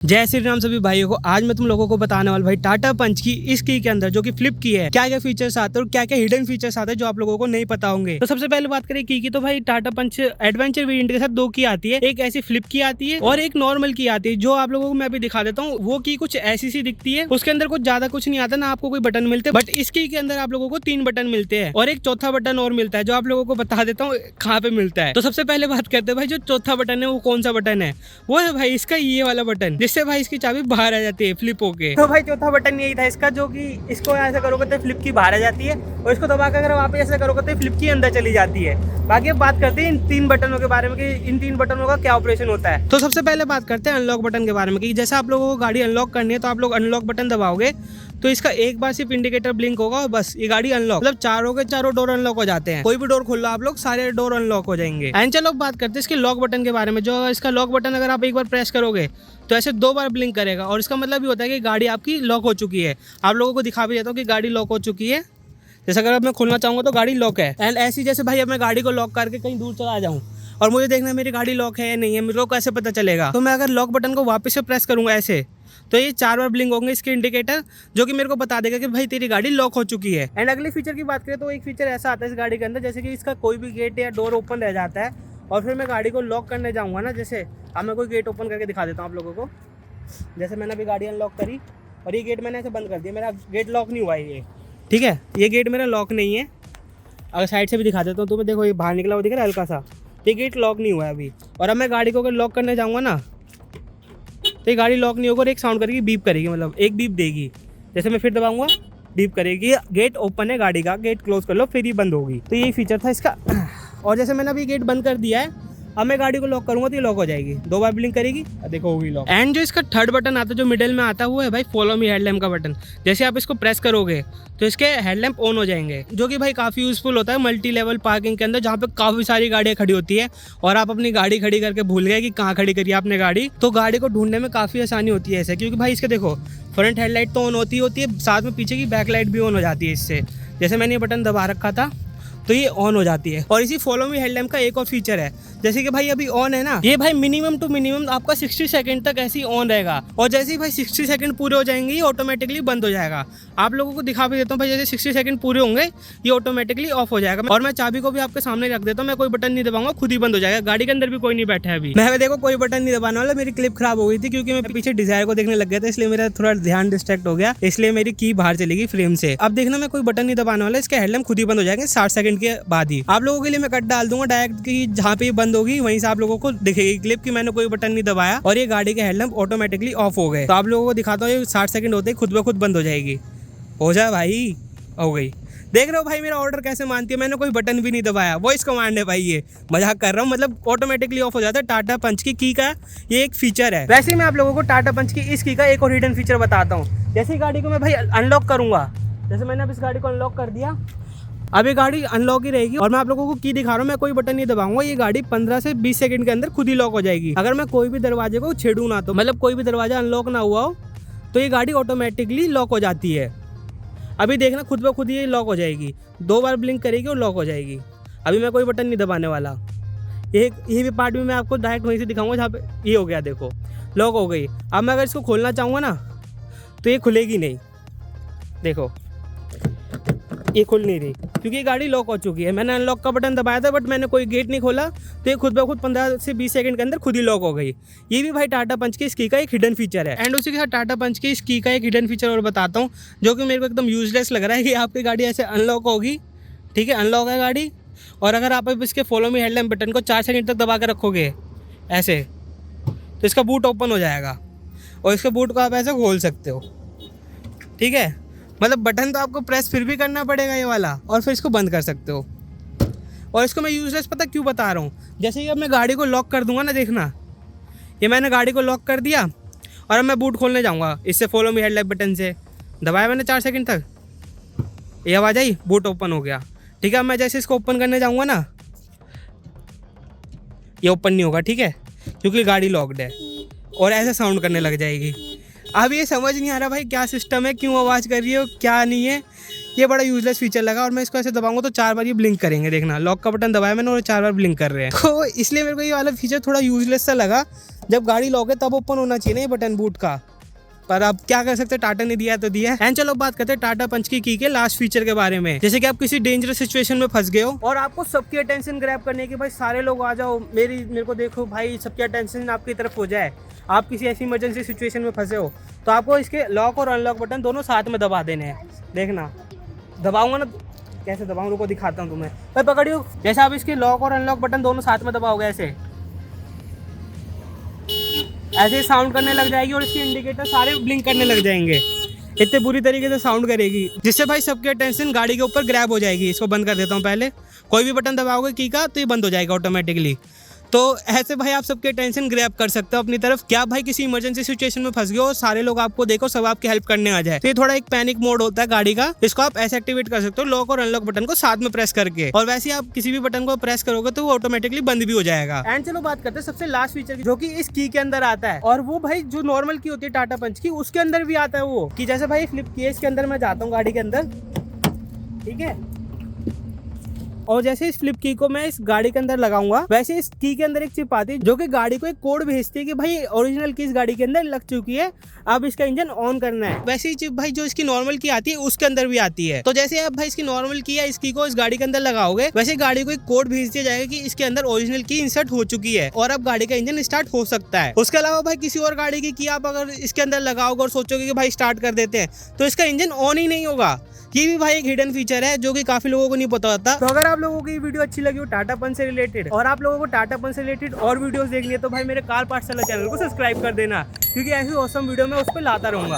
जय श्री राम सभी भाइयों को। आज मैं तुम लोगों को बताने वाला भाई टाटा पंच की इस की के अंदर जो कि फ्लिप की है क्या क्या फीचर्स आते हैं और क्या क्या हिडन फीचर्स आते हैं जो आप लोगों को नहीं पता होंगे। तो सबसे पहले बात करें की तो भाई टाटा पंच एडवेंचर वेरिएंट के साथ दो की आती है, एक ऐसी फ्लिप की आती है और एक नॉर्मल की आती है। जो आप लोगों को मैं अभी दिखा देता हूँ वो की कुछ ऐसी सी दिखती है, उसके अंदर कुछ ज्यादा कुछ नहीं आता ना, आपको कोई बटन मिलते, बट इस की के अंदर आप लोगों को 3 बटन मिलते हैं और एक चौथा बटन और मिलता है जो आप लोगों को बता देता हूँ कहाँ पे मिलता है। तो सबसे पहले बात करते हैं भाई जो चौथा बटन है वो कौन सा बटन है। वो है भाई इसका ये वाला बटन जिससे भाई इसकी चाबी बाहर आ जाती है फ्लिप होके। तो भाई चौथा बटन यही था इसका, जो कि इसको ऐसे करोगे तो फ्लिप की बाहर आ जाती है और इसको दबाकर अगर वापस ऐसे करोगे तो फ्लिप की अंदर चली जाती है। बाकी अब बात करते हैं इन 3 बटनों के बारे में कि इन 3 बटनों का क्या ऑपरेशन होता है। तो सबसे पहले बात करते हैं अनलॉक बटन के बारे में कि जैसे आप लोगों को गाड़ी अनलॉक करनी है तो आप लोग अनलॉक बटन दबाओगे तो इसका एक बार सिर्फ इंडिकेटर ब्लिंक होगा और बस ये गाड़ी अनलॉक, मतलब चारों डोर अनलॉक हो जाते हैं। कोई भी डोर खोल लो आप लोग, सारे डोर अनलॉक हो जाएंगे। एंड चलो बात करते हैं इसके लॉक बटन के बारे में। जो इसका लॉक बटन अगर आप एक बार प्रेस करोगे तो ऐसे 2 बार ब्लिंक करेगा और इसका मतलब ये होता है कि गाड़ी आपकी लॉक हो चुकी है। आप लोगों को दिखा भी देता हूँ कि गाड़ी लॉक हो चुकी है। जैसे अगर मैं खोलना चाहूँगा तो गाड़ी लॉक है। एंड ऐसी जैसे भाई अब मैं गाड़ी को लॉक करके कहीं दूर चला जाऊँ और मुझे देखना मेरी गाड़ी लॉक है या नहीं है, मेरे को कैसे पता चलेगा। तो मैं अगर लॉक बटन को वापस से प्रेस करूँगा ऐसे तो ये 4 बार ब्लिंक होंगे इसके इंडिकेटर, जो कि मेरे को बता देगा कि भाई तेरी गाड़ी लॉक हो चुकी है। एंड अगले फीचर की बात करें तो एक फीचर ऐसा आता है इस गाड़ी के अंदर, जैसे कि इसका कोई भी गेट या डोर ओपन रह जाता है और फिर मैं गाड़ी को लॉक करने जाऊँगा ना, जैसे अब मैं कोई गेट ओपन करके दिखा देता हूँ आप लोगों को। जैसे मैंने अभी गाड़ी अनलॉक करी और ये गेट मैंने ऐसे बंद कर दिया, मेरा गेट लॉक नहीं हुआ है ये, ठीक है, ये गेट मेरा लॉक नहीं है। अगर साइड से भी दिखा देता हूँ तो मैं देखो ये बाहर निकला हुआ दिख रहा है हल्का सा, ये गेट लॉक नहीं हुआ है अभी। और अब मैं गाड़ी को अगर लॉक करने जाऊँगा ना तो ये गाड़ी लॉक नहीं होगा और एक साउंड करेगी, बीप करेगी, मतलब एक बीप देगी। जैसे मैं फिर दबाऊंगा बीप करेगी, गेट ओपन है गाड़ी का, गेट क्लोज कर लो फिर ही बंद होगी। तो यही फीचर था इसका। और जैसे मैंने अभी गेट बंद कर दिया है, अब मैं गाड़ी को लॉक करूंगा तो ये लॉक हो जाएगी, 2 बार ब्लिंक करेगी, देखो होगी लॉक। एंड जो इसका थर्ड बटन आता है जो मिडिल में आता है वो है भाई फॉलो मी हेडलैम्प का बटन। जैसे आप इसको प्रेस करोगे तो इसके हेडलैम्प ऑन हो जाएंगे, जो कि भाई काफ़ी यूजफुल होता है मल्टी लेवल पार्किंग के अंदर, जहाँ पे काफ़ी सारी गाड़ियाँ खड़ी होती है और आप अपनी गाड़ी खड़ी करके भूल गए कि कहाँ खड़ी करी आपने गाड़ी, तो गाड़ी को ढूंढने में काफ़ी आसानी होती है ऐसे। क्योंकि भाई इसके देखो फ्रंट हेडलाइट तो ऑन होती है, साथ में पीछे की बैकलाइट भी ऑन हो जाती है इससे। जैसे मैंने ये बटन दबा रखा था तो ये ऑन हो जाती है। और इसी फॉलो मी हेडलैम्प का एक और फीचर है, जैसे कि भाई अभी ऑन है ना, ये भाई मिनिमम टू मिनिमम आपका 60 सेकंड तक ऐसे ही ऑन रहेगा और जैसे ही भाई 60 सेकंड पूरे हो जाएंगे ये ऑटोमेटिकली बंद हो जाएगा। आप लोगों को दिखा भी देता हूँ भाई, जैसे 60 सेकंड पूरे होंगे ये ऑटोमेटिकली ऑफ हो जाएगा। और मैं चाबी को भी आपके सामने रख देता हूँ, मैं कोई बटन नहीं दबाऊंगा, खुद ही बंद हो जाएगा। गाड़ी के अंदर भी कोई नहीं बैठा है अभी, मैं देखो कोई बटन नहीं दबाने वाला। मेरी क्लिप खराब हो गई थी क्योंकि मैं पीछे डिजायर को देखने लग गया था, इसलिए मेरा थोड़ा ध्यान डिस्ट्रैक्ट हो गया, इसलिए मेरी की बाहर चली गई फ्रेम से। अब देखना मैं कोई बटन नहीं दबाने वाला, इसके हेडलैम्प खुद ही बंद हो जाएंगे 60 सेकंड के बाद ही। आप लोगों के लिए मैं कट डाल दूंगा डायरेक्ट की जहाँ पे बंद होगी वहीं से आप लोगों को दिखेगी क्लिप की मैंने कोई बटन नहीं दबाया और ये गाड़ी के हेडलैम्प ऑटोमेटिकली ऑफ हो गए। तो आप लोगों को दिखाता हूँ ये 60 सेकंड होते ही खुद ब खुद बंद हो जाएगी। हो जाए भाई, हो गई। देख रहे हो भाई मेरा ऑर्डर कैसे मानती है, मैंने कोई बटन भी नहीं दबाया, वॉइस कमांड है भाई, ये मजाक कर रहा हूँ, मतलब ऑटोमेटिकली ऑफ हो जाता है। टाटा पंच की का ये एक फीचर है। वैसे ही मैं आप लोगों को टाटा पंच की इस की का एक और हिडन फीचर बताता हूँ। जैसे ही गाड़ी को मैं भाई अनलॉक करूंगा, जैसे मैंने अब इस गाड़ी को अनलॉक कर दिया, अब ये गाड़ी अनलॉक ही रहेगी और मैं आप लोगों को की दिखा रहा हूँ, मैं कोई बटन नहीं दबाऊंगा, ये गाड़ी 15 से 20 सेकंड के अंदर खुद ही लॉक हो जाएगी। अगर मैं कोई भी दरवाजे को छेड़ू ना, तो मतलब कोई भी दरवाजा अनलॉक ना हुआ हो तो ये गाड़ी ऑटोमेटिकली लॉक हो जाती है। अभी देखना खुद ब खुद ये लॉक हो जाएगी, 2 बार ब्लिंक करेगी और लॉक हो जाएगी। अभी मैं कोई बटन नहीं दबाने वाला, ये भी पार्ट भी मैं आपको डायरेक्ट वहीं से दिखाऊंगा जहाँ पे ये हो गया, देखो लॉक हो गई। अब मैं अगर इसको खोलना चाहूँगा ना तो ये खुलेगी नहीं, देखो ये खुल नहीं रही क्योंकि ये गाड़ी लॉक हो चुकी है। मैंने अनलॉक का बटन दबाया था बट मैंने कोई गेट नहीं खोला तो ये खुद ब खुद 15 से 20 सेकंड के अंदर खुद ही लॉक हो गई। ये भी भाई टाटा पंच की इस की का एक हिडन फीचर है। एंड उसी के साथ टाटा पंच की इस की का एक हिडन फीचर और बताता हूँ जो कि मेरे को एकदम यूजलेस लग रहा है कि आपकी गाड़ी ऐसे अनलॉक होगी, ठीक है, अनलॉक है गाड़ी, और अगर आप इसके फॉलो मी हेडलैम्प बटन को 4 सेकंड तक दबा कर रखोगे ऐसे तो इसका बूट ओपन हो जाएगा और इसके बूट को आप ऐसे खोल सकते हो, ठीक है। मतलब बटन तो आपको प्रेस फिर भी करना पड़ेगा ये वाला, और फिर इसको बंद कर सकते हो। और इसको मैं यूजलेस पता क्यों बता रहा हूँ, जैसे ही अब मैं गाड़ी को लॉक कर दूंगा ना, देखना ये मैंने गाड़ी को लॉक कर दिया और अब मैं बूट खोलने जाऊँगा इससे फॉलो मी हेडलाइट बटन से दबाया मैंने 4 सेकंड तक, ये आवाज़ आई, बूट ओपन हो गया, ठीक है। अब मैं जैसे इसको ओपन करने जाऊँगा ना ये ओपन नहीं होगा, ठीक है, क्योंकि गाड़ी लॉक्ड है और ऐसे साउंड करने लग जाएगी। अब ये समझ नहीं आ रहा भाई क्या सिस्टम है, क्यों आवाज़ कर रही है क्या नहीं है, ये बड़ा यूजलेस फीचर लगा। और मैं इसको ऐसे दबाऊंगा तो 4 बार ये ब्लिंक करेंगे, देखना लॉक का बटन दबाया मैंने और 4 बार ब्लिंक कर रहे हैं, तो इसलिए मेरे को ये वाला फीचर थोड़ा यूजलेस सा लगा। जब गाड़ी लोगे तब ओपन होना चाहिए ना ये बटन बूट का, पर अब क्या कर सकते हैं, टाटा ने दिया तो दिया है। एंड चलो बात करते हैं टाटा पंच की के लास्ट फीचर के बारे में। जैसे कि आप किसी डेंजरस सिचुएशन में फंस गए हो और आपको सबकी अटेंशन ग्रैब करने की, भाई सारे लोग आ जाओ, मेरे को देखो भाई, सबकी अटेंशन आपकी तरफ हो जाए, आप किसी ऐसी इमरजेंसी सिचुएशन में फंसे हो, तो आपको इसके लॉक और अनलॉक बटन दोनों साथ में दबा देने हैं। देखना दबाऊंगा ना, कैसे दबाऊं, रुको दिखाता हूँ तुम्हें। भाई पकड़ियो, जैसे आप इसके लॉक और अनलॉक बटन दोनों साथ में दबाओगे ऐसे ही साउंड करने लग जाएगी और इसके इंडिकेटर सारे ब्लिंक करने लग जाएंगे। इतने बुरी तरीके से साउंड करेगी, जिससे भाई सबकी अटेंशन गाड़ी के ऊपर ग्रैब हो जाएगी। इसको बंद कर देता हूँ पहले। कोई भी बटन दबाओगे की का तो ये बंद हो जाएगा ऑटोमेटिकली। तो ऐसे भाई आप सबके अटेंशन ग्रैब कर सकते हो अपनी तरफ। क्या भाई किसी इमरजेंसी सिचुएशन में फंस गए हो, सारे लोग आपको देखो, सब आपकी हेल्प करने आ जाए, तो ये थोड़ा एक पैनिक मोड होता है गाड़ी का, इसको आप ऐसे एक्टिवेट कर सकते हो लॉक और अनलॉक बटन को साथ में प्रेस करके। और वैसे आप किसी भी बटन को प्रेस करोगे तो वो ऑटोमेटिकली बंद भी हो जाएगा। एंड चलो बात करते हैं सबसे लास्ट फीचर की, जो कि इस की के अंदर आता है, और वो भाई जो नॉर्मल की होती है टाटा पंच की, उसके अंदर भी आता है वो कि जैसे भाई फ्लिप की है, इसके अंदर मैं जाता हूँ गाड़ी के अंदर, ठीक है, और जैसे इस फ्लिप की को मैं इस गाड़ी के अंदर लगाऊंगा, वैसे इस की के अंदर एक चिप आती है जो कि गाड़ी को एक कोड भेजती है कि भाई ओरिजिनल की इस गाड़ी के अंदर लग चुकी है, अब इसका इंजन ऑन करना है। वैसे ही चिप भाई जो इसकी नॉर्मल की आती है उसके अंदर भी आती है। तो जैसे आप भाई इसकी नॉर्मल की है, इस की को इस गाड़ी के अंदर लगाओगे, वैसे गाड़ी को एक कोड भेज दिया जाएगा कि इसके अंदर ओरिजिनल की इंसर्ट हो चुकी है और अब गाड़ी का इंजन स्टार्ट हो सकता है। उसके अलावा भाई किसी और गाड़ी की आप अगर इसके अंदर लगाओगे और सोचोगे कि भाई स्टार्ट कर देते हैं, तो इसका इंजन ऑन ही नहीं होगा। ये भी भाई एक हिडन फीचर है जो कि काफी लोगों को नहीं पता होता। तो अगर आप लोगों को ये वीडियो अच्छी लगी हो टाटा पंच से रिलेटेड, और आप लोगों को टाटा पंच से रिलेटेड और वीडियोस देखनी है, तो भाई मेरे कार पार्ट्स चैनल को सब्सक्राइब कर देना, क्योंकि ऐसी ऑसम वीडियो मैं उस पर लाता रहूंगा।